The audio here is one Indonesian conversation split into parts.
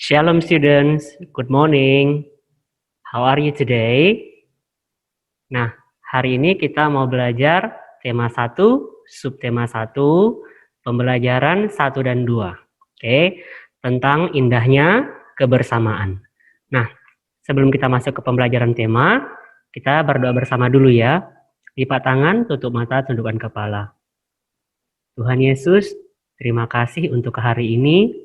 Shalom students, good morning. How are you today? Nah, hari ini kita mau belajar tema 1, subtema 1, pembelajaran 1 dan 2. Oke, tentang indahnya kebersamaan. Nah, sebelum kita masuk ke pembelajaran tema, kita berdoa bersama dulu ya. Lipat tangan, tutup mata, tundukkan kepala. Tuhan Yesus, terima kasih untuk hari ini.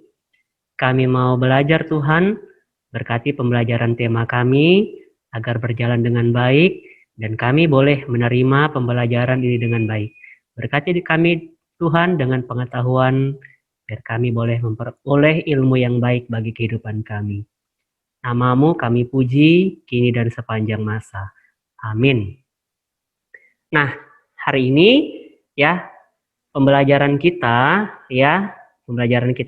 Kami mau belajar Tuhan, berkati pembelajaran tema kami agar berjalan dengan baik dan kami boleh menerima pembelajaran ini dengan baik. Berkati kami Tuhan dengan pengetahuan biar kami boleh memperoleh ilmu yang baik bagi kehidupan kami. Namamu kami puji kini dan sepanjang masa. Amin. Nah, hari ini ya pembelajaran kita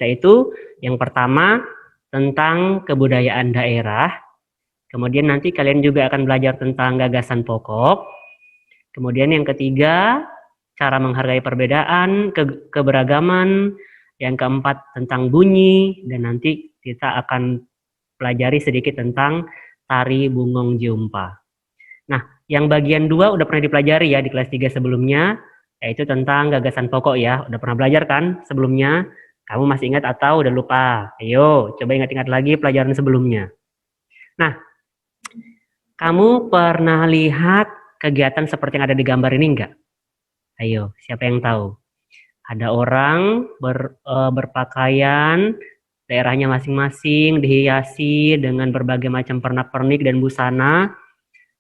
itu yang pertama tentang kebudayaan daerah. Kemudian nanti kalian juga akan belajar tentang gagasan pokok. Kemudian yang ketiga, cara menghargai perbedaan, keberagaman. Yang keempat tentang bunyi, dan nanti kita akan pelajari sedikit tentang tari Bungong Jumpa. Nah, yang bagian 2 udah pernah dipelajari ya di kelas 3 sebelumnya, yaitu tentang gagasan pokok ya. Udah pernah belajar kan sebelumnya? Kamu masih ingat atau udah lupa? Ayo, coba ingat-ingat lagi pelajaran sebelumnya. Nah, kamu pernah lihat kegiatan seperti yang ada di gambar ini enggak? Ayo, siapa yang tahu? Ada orang berpakaian daerahnya masing-masing, dihiasi dengan berbagai macam pernak-pernik dan busana,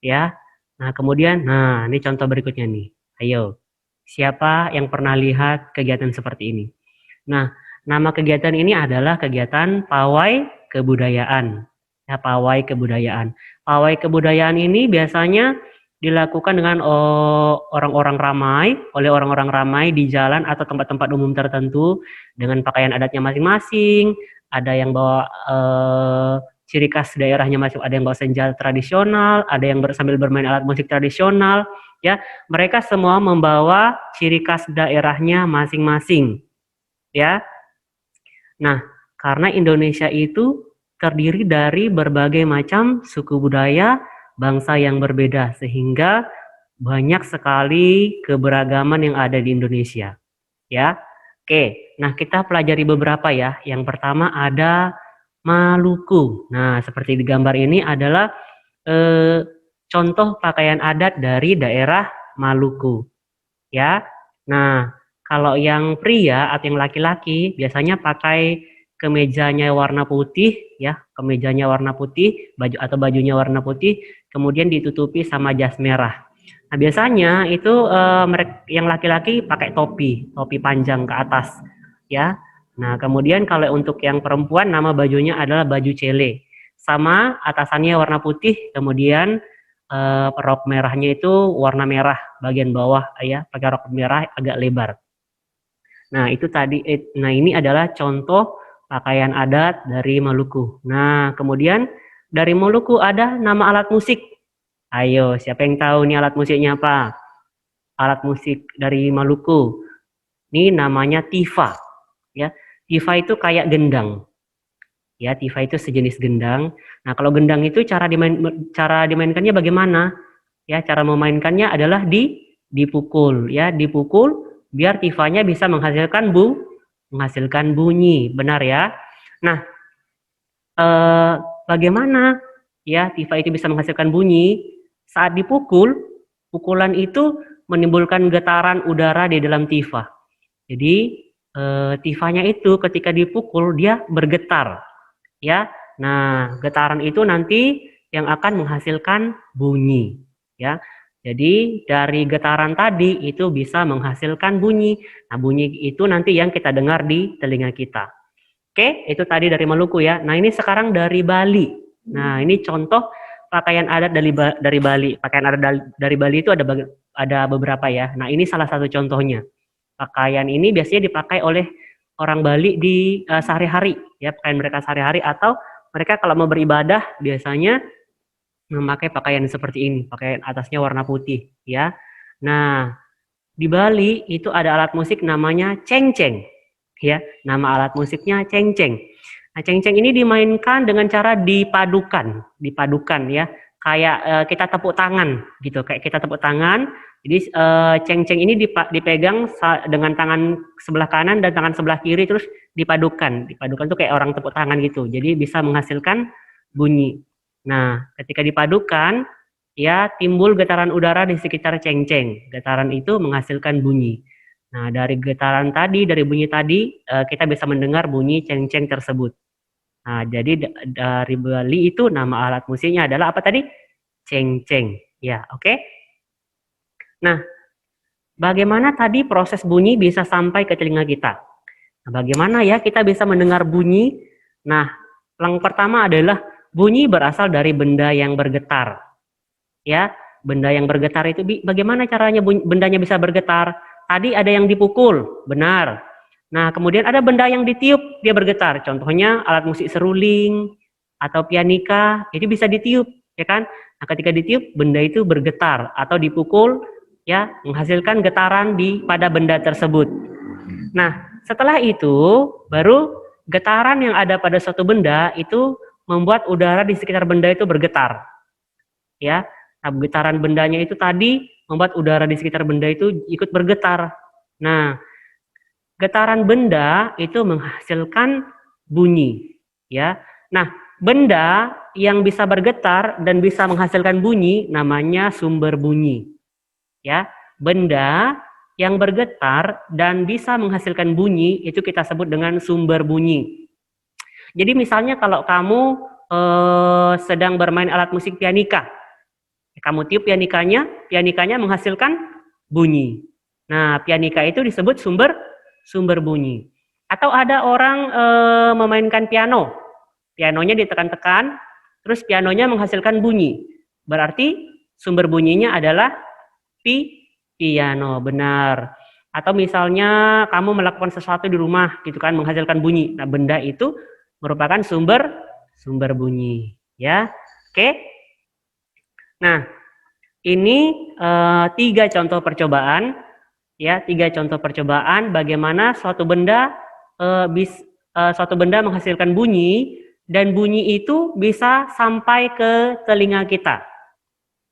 ya. Nah, kemudian, ini contoh berikutnya nih. Ayo, siapa yang pernah lihat kegiatan seperti ini? Nah, nama kegiatan ini adalah kegiatan pawai kebudayaan. Ya, pawai kebudayaan. Pawai kebudayaan ini biasanya dilakukan dengan orang-orang ramai di jalan atau tempat-tempat umum tertentu dengan pakaian adatnya masing-masing. Ada yang bawa ciri khas daerahnya masing, ada yang bawa senjata tradisional, ada yang sambil bermain alat musik tradisional. Ya, mereka semua membawa ciri khas daerahnya masing-masing. Ya. Nah, karena Indonesia itu terdiri dari berbagai macam suku budaya, bangsa yang berbeda, sehingga banyak sekali keberagaman yang ada di Indonesia. Ya. Oke, nah kita pelajari beberapa ya. Yang pertama ada Maluku. Nah, seperti di gambar ini adalah contoh pakaian adat dari daerah Maluku. Ya. Nah, kalau yang pria atau yang laki-laki biasanya pakai kemejanya warna putih ya, kemejanya warna putih, bajunya warna putih, kemudian ditutupi sama jas merah. Nah, biasanya itu mereka yang laki-laki pakai topi panjang ke atas ya. Nah, kemudian kalau untuk yang perempuan nama bajunya adalah baju cele. Sama atasannya warna putih, kemudian rok merahnya itu warna merah bagian bawah ya, pakai rok merah agak lebar. Nah, itu tadi ini adalah contoh pakaian adat dari Maluku. Nah, kemudian dari Maluku ada nama alat musik. Ayo, siapa yang tahu nih alat musiknya apa? Alat musik dari Maluku. Ini namanya tifa. Ya, tifa itu kayak gendang. Ya, tifa itu sejenis gendang. Nah, kalau gendang itu cara dimainkannya bagaimana? Ya, cara memainkannya adalah dipukul, ya, dipukul biar tifanya bisa menghasilkan bunyi, benar ya. Nah, bagaimana ya tifa itu bisa menghasilkan bunyi? Saat dipukul, pukulan itu menimbulkan getaran udara di dalam tifa. Jadi tifanya itu ketika dipukul dia bergetar, ya. Nah, getaran itu nanti yang akan menghasilkan bunyi, ya. Jadi dari getaran tadi itu bisa menghasilkan bunyi. Nah, bunyi itu nanti yang kita dengar di telinga kita. Oke, itu tadi dari Maluku ya. Nah, ini sekarang dari Bali. Nah, ini contoh pakaian adat dari Bali. Pakaian adat dari Bali itu ada beberapa ya. Nah, ini salah satu contohnya. Pakaian ini biasanya dipakai oleh orang Bali di sehari-hari ya, pakaian mereka sehari-hari, atau mereka kalau mau beribadah biasanya memakai pakaian seperti ini, pakaian atasnya warna putih ya. Nah, di Bali itu ada alat musik namanya cengceng ya, nama alat musiknya cengceng. Nah, ceng-ceng ini dimainkan dengan cara dipadukan ya. Kayak kita tepuk tangan gitu, kayak kita tepuk tangan. Jadi ceng-ceng ini dipegang dengan tangan sebelah kanan dan tangan sebelah kiri terus dipadukan. Dipadukan tuh kayak orang tepuk tangan gitu. Jadi bisa menghasilkan bunyi. Nah, ketika dipadukan ya timbul getaran udara di sekitar ceng-ceng. Getaran itu menghasilkan bunyi. Nah, dari getaran tadi, dari bunyi tadi kita bisa mendengar bunyi ceng-ceng tersebut. Nah, jadi dari Bali itu nama alat musiknya adalah apa tadi? Ceng-ceng. Ya, oke. Nah, bagaimana tadi proses bunyi bisa sampai ke telinga kita? Nah, bagaimana ya kita bisa mendengar bunyi? Nah, yang pertama adalah bunyi berasal dari benda yang bergetar. Ya, benda yang bergetar itu bagaimana caranya bendanya bisa bergetar? Tadi ada yang dipukul, benar. Nah, kemudian ada benda yang ditiup, dia bergetar. Contohnya alat musik seruling atau pianika, itu bisa ditiup, ya kan? Nah, ketika ditiup, benda itu bergetar atau dipukul, ya, menghasilkan getaran pada benda tersebut. Nah, setelah itu, baru getaran yang ada pada suatu benda itu membuat udara di sekitar benda itu bergetar. Ya, nah, getaran bendanya itu tadi membuat udara di sekitar benda itu ikut bergetar. Nah, getaran benda itu menghasilkan bunyi, ya. Nah, benda yang bisa bergetar dan bisa menghasilkan bunyi namanya sumber bunyi. Ya, benda yang bergetar dan bisa menghasilkan bunyi itu kita sebut dengan sumber bunyi. Jadi misalnya kalau kamu sedang bermain alat musik pianika, kamu tiup pianikanya menghasilkan bunyi. Nah, pianika itu disebut sumber bunyi. Atau ada orang memainkan piano, pianonya ditekan-tekan, terus pianonya menghasilkan bunyi. Berarti sumber bunyinya adalah piano, benar. Atau misalnya kamu melakukan sesuatu di rumah, gitu kan, menghasilkan bunyi. Nah, benda itu merupakan sumber bunyi, ya. Oke. Nah, ini 3 contoh percobaan. Ya, 3 contoh percobaan bagaimana suatu benda menghasilkan bunyi dan bunyi itu bisa sampai ke telinga kita.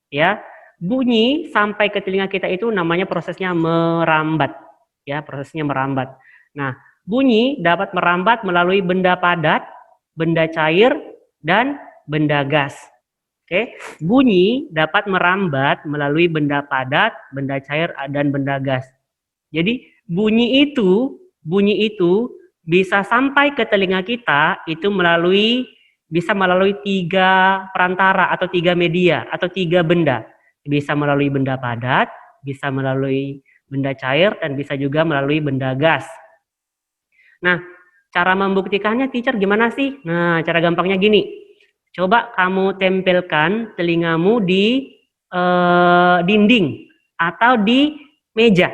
Ya, bunyi sampai ke telinga kita itu namanya prosesnya merambat. Ya, prosesnya merambat. Nah, bunyi dapat merambat melalui benda padat, benda cair, dan benda gas. Oke, bunyi dapat merambat melalui benda padat, benda cair, dan benda gas. Jadi bunyi itu bisa sampai ke telinga kita itu bisa melalui 3 perantara atau 3 media atau 3 benda. Bisa melalui benda padat, bisa melalui benda cair, dan bisa juga melalui benda gas. Nah, cara membuktikannya teacher gimana sih? Nah, cara gampangnya gini. Coba kamu tempelkan telingamu di dinding atau di meja,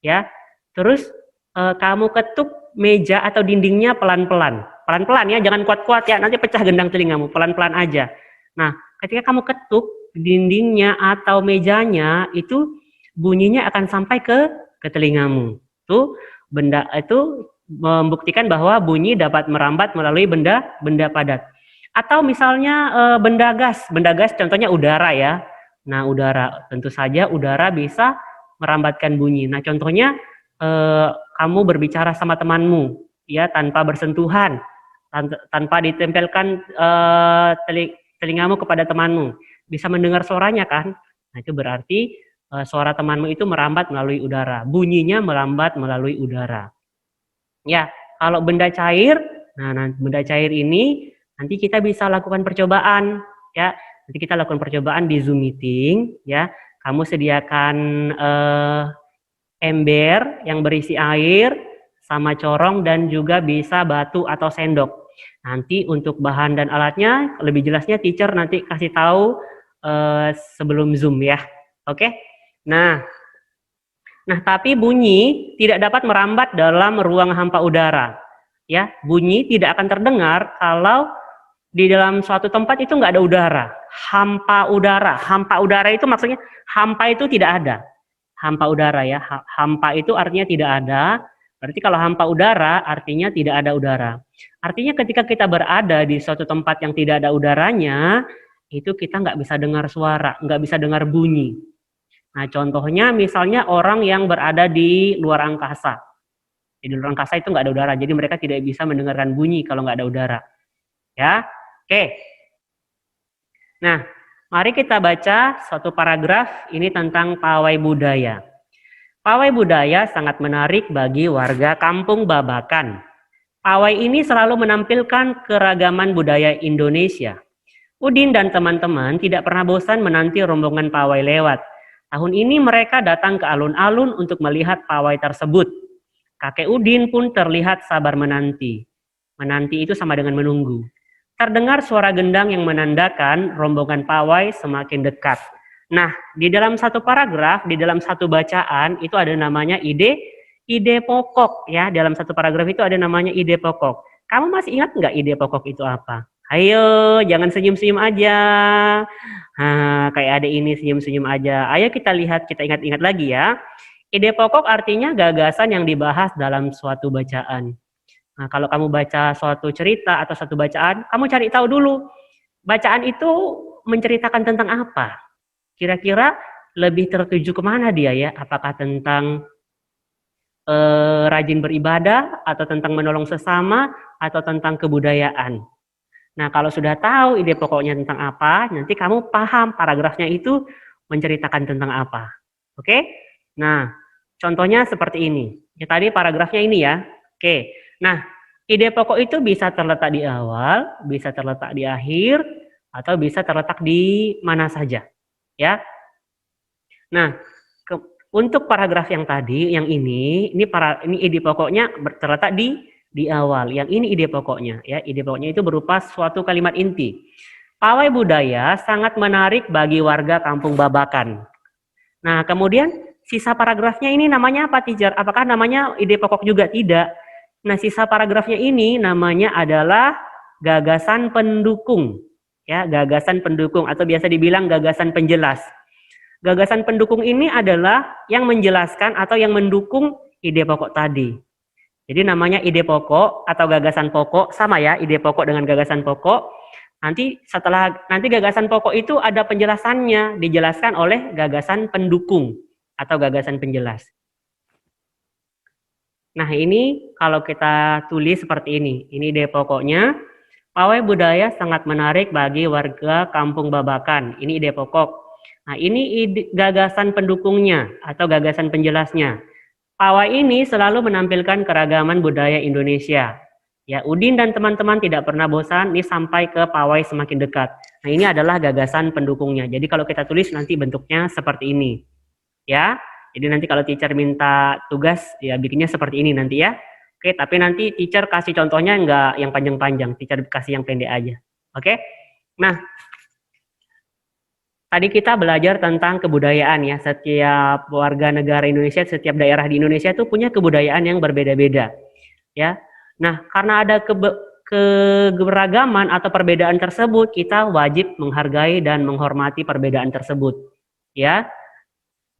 ya. Terus kamu ketuk meja atau dindingnya pelan-pelan, ya, jangan kuat-kuat ya, nanti pecah gendang telingamu, pelan-pelan aja. Nah, ketika kamu ketuk dindingnya atau mejanya, itu bunyinya akan sampai ke telingamu. Tuh, benda itu membuktikan bahwa bunyi dapat merambat melalui benda padat. Atau misalnya benda gas contohnya udara ya. Nah, udara, tentu saja udara bisa merambatkan bunyi. Nah, contohnya kamu berbicara sama temanmu ya tanpa bersentuhan, tanpa ditempelkan telingamu kepada temanmu, bisa mendengar suaranya kan? Nah, itu berarti suara temanmu itu merambat melalui udara, bunyinya merambat melalui udara. Ya, kalau benda cair, nah benda cair ini nanti kita bisa lakukan percobaan, ya. Nanti kita lakukan percobaan di Zoom meeting, ya. Kamu sediakan ember yang berisi air, sama corong, dan juga bisa batu atau sendok. Nanti untuk bahan dan alatnya, lebih jelasnya teacher nanti kasih tahu sebelum Zoom ya. Oke? Nah, tapi bunyi tidak dapat merambat dalam ruang hampa udara. Ya, bunyi tidak akan terdengar kalau di dalam suatu tempat itu nggak ada udara. Hampa udara itu maksudnya hampa itu tidak ada. Hampa udara ya, hampa itu artinya tidak ada. Berarti kalau hampa udara artinya tidak ada udara. Artinya ketika kita berada di suatu tempat yang tidak ada udaranya, itu kita nggak bisa dengar suara, nggak bisa dengar bunyi. Nah, contohnya misalnya orang yang berada di luar angkasa. Di luar angkasa itu nggak ada udara, jadi mereka tidak bisa mendengarkan bunyi kalau nggak ada udara. Ya, oke. Nah, mari kita baca suatu paragraf ini tentang pawai budaya. Pawai budaya sangat menarik bagi warga Kampung Babakan. Pawai ini selalu menampilkan keragaman budaya Indonesia. Udin dan teman-teman tidak pernah bosan menanti rombongan pawai lewat. Tahun ini mereka datang ke alun-alun untuk melihat pawai tersebut. Kakek Udin pun terlihat sabar menanti. Menanti itu sama dengan menunggu. Terdengar suara gendang yang menandakan rombongan pawai semakin dekat. Nah, di dalam satu paragraf, di dalam satu bacaan itu ada namanya ide pokok ya. Dalam satu paragraf itu ada namanya ide pokok. Kamu masih ingat nggak ide pokok itu apa? Ayo, jangan senyum-senyum aja. Kayak ada ini senyum-senyum aja. Ayo kita lihat, kita ingat-ingat lagi ya. Ide pokok artinya gagasan yang dibahas dalam suatu bacaan. Nah, kalau kamu baca suatu cerita atau suatu bacaan, kamu cari tahu dulu. Bacaan itu menceritakan tentang apa? Kira-kira lebih tertuju kemana dia ya? Apakah tentang rajin beribadah, atau tentang menolong sesama, atau tentang kebudayaan? Nah, kalau sudah tahu ide pokoknya tentang apa, nanti kamu paham paragrafnya itu menceritakan tentang apa. Oke? Nah, contohnya seperti ini. Ya, tadi paragrafnya ini ya. Oke. Nah, ide pokok itu bisa terletak di awal, bisa terletak di akhir, atau bisa terletak di mana saja. Ya. Nah, untuk paragraf yang tadi, yang ini ide pokoknya terletak di awal. Yang ini ide pokoknya, ya. Ide pokoknya itu berupa suatu kalimat inti. Pawai budaya sangat menarik bagi warga Kampung Babakan. Nah, kemudian sisa paragrafnya ini namanya apa, teacher? Apakah namanya ide pokok juga? Tidak. Nah, sisa paragrafnya ini namanya adalah gagasan pendukung. Ya, gagasan pendukung atau biasa dibilang gagasan penjelas. Gagasan pendukung ini adalah yang menjelaskan atau yang mendukung ide pokok tadi. Jadi namanya ide pokok atau gagasan pokok, sama ya, ide pokok dengan gagasan pokok. Nanti gagasan pokok itu ada penjelasannya, dijelaskan oleh gagasan pendukung atau gagasan penjelas. Nah, ini kalau kita tulis seperti ini ide pokoknya. Pawai budaya sangat menarik bagi warga Kampung Babakan. Ini ide pokok. Nah, ini gagasan pendukungnya atau gagasan penjelasnya. Pawai ini selalu menampilkan keragaman budaya Indonesia. Ya, Udin dan teman-teman tidak pernah bosan nih sampai ke pawai semakin dekat. Nah, ini adalah gagasan pendukungnya. Jadi kalau kita tulis nanti bentuknya seperti ini. Ya. Jadi nanti kalau teacher minta tugas ya bikinnya seperti ini nanti ya. Oke, tapi nanti teacher kasih contohnya enggak yang panjang-panjang, teacher kasih yang pendek aja. Oke? Nah, tadi kita belajar tentang kebudayaan ya. Setiap warga negara Indonesia, setiap daerah di Indonesia itu punya kebudayaan yang berbeda-beda. Ya. Nah, karena ada keberagaman atau perbedaan tersebut, kita wajib menghargai dan menghormati perbedaan tersebut. Ya.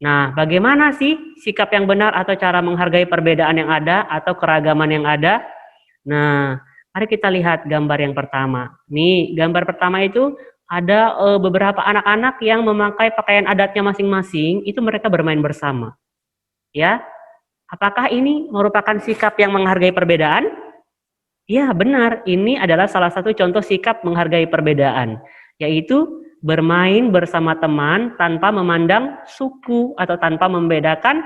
Nah, bagaimana sih sikap yang benar atau cara menghargai perbedaan yang ada atau keragaman yang ada? Nah, mari kita lihat gambar yang pertama. Nih, gambar pertama itu ada beberapa anak-anak yang memakai pakaian adatnya masing-masing, itu mereka bermain bersama. Ya, apakah ini merupakan sikap yang menghargai perbedaan? Ya, benar. Ini adalah salah satu contoh sikap menghargai perbedaan, yaitu bermain bersama teman tanpa memandang suku atau tanpa membedakan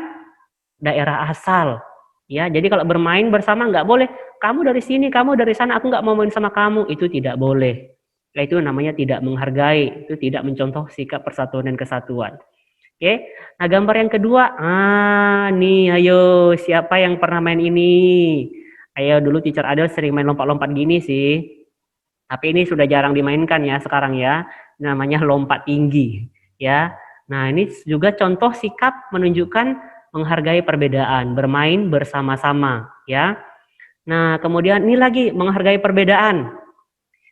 daerah asal. Ya, jadi kalau bermain bersama nggak boleh. Kamu dari sini, kamu dari sana, aku nggak mau main sama kamu. Itu tidak boleh. Nah, itu namanya tidak menghargai. Itu tidak mencontoh sikap persatuan dan kesatuan. Oke. Nah, gambar yang kedua. Nih, ayo siapa yang pernah main ini? Ayo, dulu teacher Adel sering main lompat-lompat gini sih. Tapi ini sudah jarang dimainkan ya sekarang ya. Namanya lompat tinggi ya. Nah, ini juga contoh sikap menunjukkan menghargai perbedaan, bermain bersama-sama ya. Nah, kemudian ini lagi menghargai perbedaan.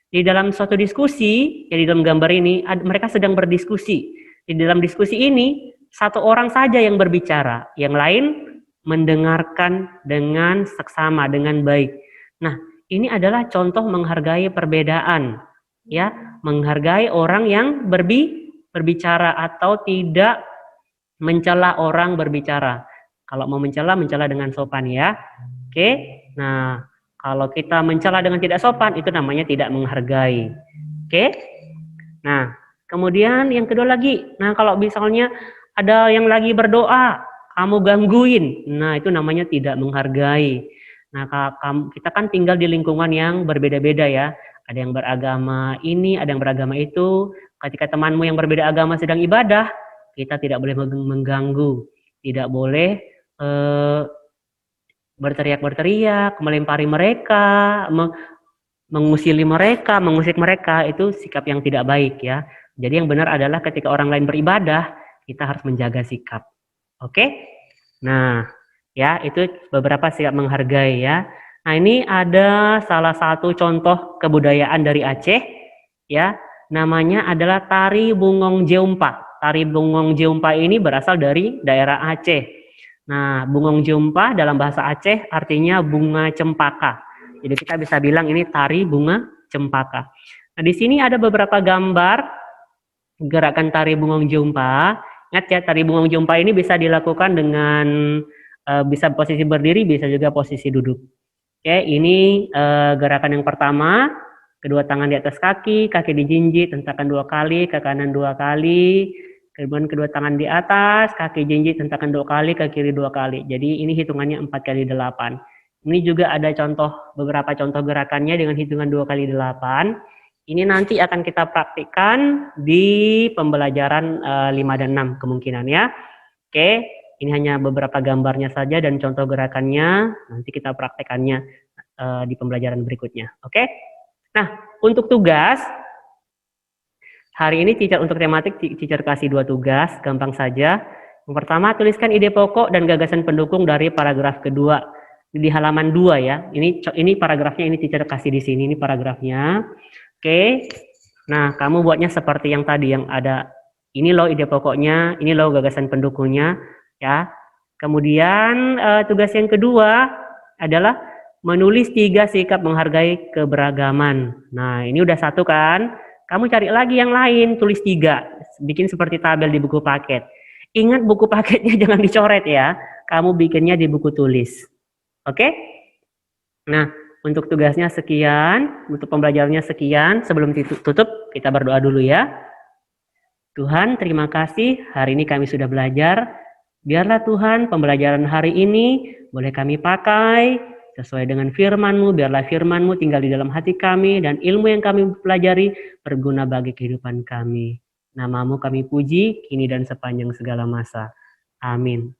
Di dalam suatu diskusi, ya di dalam gambar ini mereka sedang berdiskusi. Di dalam diskusi ini satu orang saja yang berbicara, yang lain mendengarkan dengan seksama, dengan baik. Nah, ini adalah contoh menghargai perbedaan, ya, menghargai orang yang berbicara atau tidak mencela orang berbicara. Kalau mau mencela, mencela dengan sopan ya. Oke. Nah, kalau kita mencela dengan tidak sopan, itu namanya tidak menghargai. Oke. Nah, kemudian yang kedua lagi, nah kalau misalnya ada yang lagi berdoa, kamu gangguin, nah itu namanya tidak menghargai. Nah, kita kan tinggal di lingkungan yang berbeda-beda ya. Ada yang beragama ini, ada yang beragama itu. Ketika temanmu yang berbeda agama sedang ibadah, kita tidak boleh mengganggu, tidak boleh berteriak-berteriak, melempari mereka, mengusili mereka, mengusik mereka, itu sikap yang tidak baik ya. Jadi yang benar adalah ketika orang lain beribadah, kita harus menjaga sikap. Oke? Nah, ya itu beberapa sikap menghargai ya. Nah, ini ada salah satu contoh kebudayaan dari Aceh ya. Namanya adalah tari Bungong Jeumpa. Tari Bungong Jeumpa ini berasal dari daerah Aceh. Nah, Bungong Jeumpa dalam bahasa Aceh artinya bunga cempaka. Jadi kita bisa bilang ini tari bunga cempaka. Nah, di sini ada beberapa gambar gerakan tari Bungong Jeumpa. Ingat ya, tari Bungong Jeumpa ini bisa dilakukan dengan bisa posisi berdiri, bisa juga posisi duduk. Oke, ini gerakan yang pertama. Kedua tangan di atas kaki, kaki dijinjit, hentakan 2 kali, ke kanan 2 kali. Kemudian kedua tangan di atas, kaki jinjit, hentakan 2 kali, ke kiri 2 kali. Jadi ini hitungannya 4 kali 8. Ini juga ada beberapa contoh gerakannya dengan hitungan 2 kali 8. Ini nanti akan kita praktikkan di pembelajaran 5 dan 6 kemungkinan ya. Oke, ini hanya beberapa gambarnya saja dan contoh gerakannya. Nanti kita praktekannya di pembelajaran berikutnya. Oke. Nah, untuk tugas, hari ini teacher untuk tematik, teacher kasih 2 tugas, gampang saja. Yang pertama, tuliskan ide pokok dan gagasan pendukung dari paragraf kedua. Di halaman 2 ya, ini paragrafnya, ini teacher kasih di sini, ini paragrafnya. Oke, nah kamu buatnya seperti yang tadi, yang ada, ini loh ide pokoknya, ini loh gagasan pendukungnya, ya. Kemudian tugas yang kedua adalah menulis 3 sikap menghargai keberagaman. Nah, ini udah 1 kan? Kamu cari lagi yang lain, tulis 3. Bikin seperti tabel di buku paket. Ingat buku paketnya jangan dicoret ya. Kamu bikinnya di buku tulis. Oke? Nah, untuk tugasnya sekian, untuk pembelajarannya sekian. Sebelum tutup, kita berdoa dulu ya. Tuhan, terima kasih hari ini kami sudah belajar. Biarlah Tuhan pembelajaran hari ini boleh kami pakai sesuai dengan firman-Mu, biarlah firman-Mu tinggal di dalam hati kami, dan ilmu yang kami pelajari berguna bagi kehidupan kami. Nama-Mu kami puji, kini dan sepanjang segala masa. Amin.